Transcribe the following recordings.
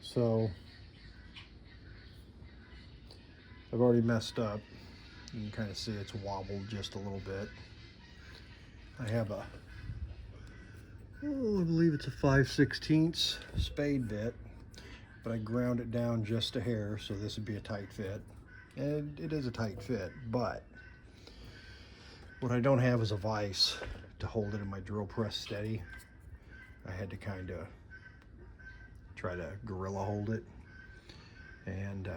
So I've already messed up. You can kind of see it's wobbled just a little bit. I have a, I believe it's a 5/16 spade bit, but I ground it down just a hair, so this would be a tight fit. And it is a tight fit, but what I don't have is a vise to hold it in my drill press steady. I had to kind of try to gorilla hold it, and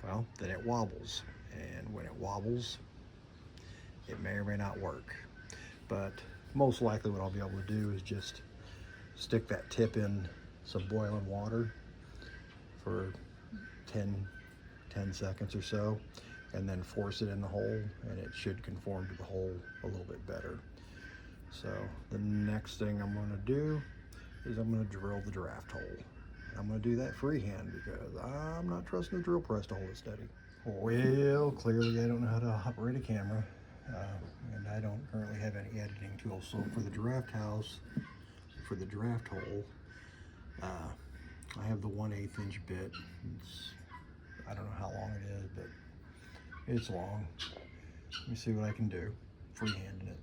well, then it wobbles, and when it wobbles, it may or may not work. But most likely what I'll be able to do is just stick that tip in some boiling water for 10 seconds or so, and then force it in the hole, and it should conform to the hole a little bit better. So the next thing I'm going to do is I'm going to drill the draft hole. I'm going to do that freehand because I'm not trusting the drill press to hold it steady. Well, clearly I don't know how to operate a camera, and I don't currently have any editing tools. So for the draft house, for the draft hole, I have the 1/8 inch bit. I don't know how long it is, but it's long. Let me see what I can do, freehanding it.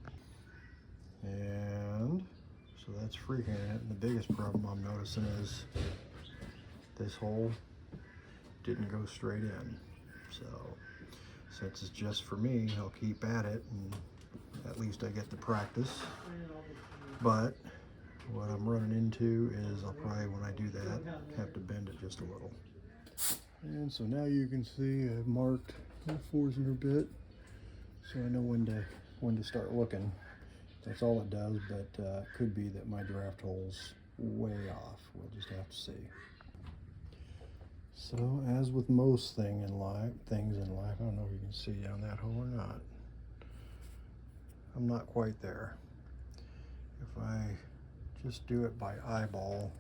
And so that's freehanding it. And the biggest problem I'm noticing is this hole didn't go straight in. So since it's just for me, I'll keep at it, and at least I get the practice. But what I'm running into is I'll probably, when I do that, have to bend it just a little. And so now you can see I've marked the Forstner bit, so I know when to start looking. That's all it does, but it could be that my draft hole's way off. We'll just have to see. So as with most things in life, I don't know if you can see down that hole or not. I'm not quite there. If I just do it by eyeball,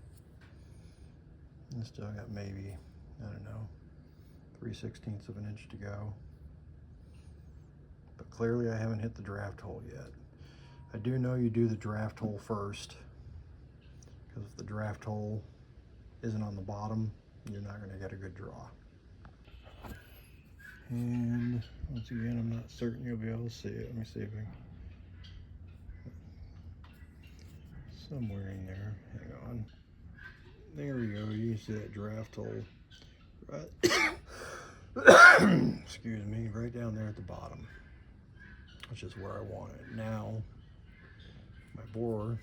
I still got maybe, I don't know, 3/16 of an inch to go. But clearly I haven't hit the draft hole yet. I do know you do the draft hole first, because if the draft hole isn't on the bottom, you're not going to get a good draw. And once again, I'm not certain you'll be able to see it. Let me see if I can. Somewhere in there. Hang on. There we go. You see that draft hole. Right. Excuse me. Right down there at the bottom, which is where I want it. Now, my bore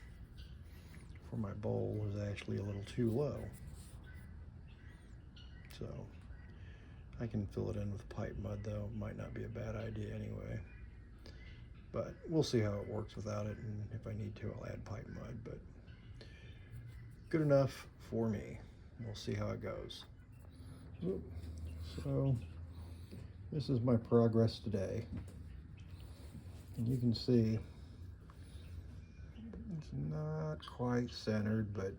for my bowl is actually a little too low. So I can fill it in with pipe mud, though. It might not be a bad idea anyway. But we'll see how it works without it, and if I need to, I'll add pipe mud. But good enough for me. We'll see how it goes. So this is my progress today. And you can see it's not quite centered, but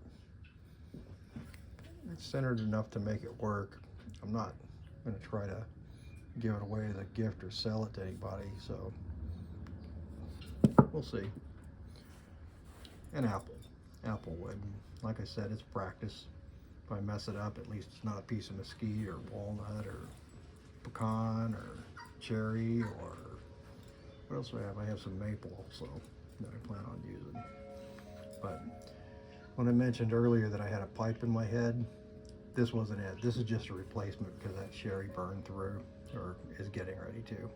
it's centered enough to make it work. I'm not going to try to give it away as a gift or sell it to anybody, so we'll see. And applewood. Like I said, it's practice. If I mess it up, at least it's not a piece of mesquite or walnut or pecan or cherry, or what else do I have? I have some maple also that I plan on using. But when I mentioned earlier that I had a pipe in my head, this wasn't it. This is just a replacement because that cherry burned through, or is getting ready to.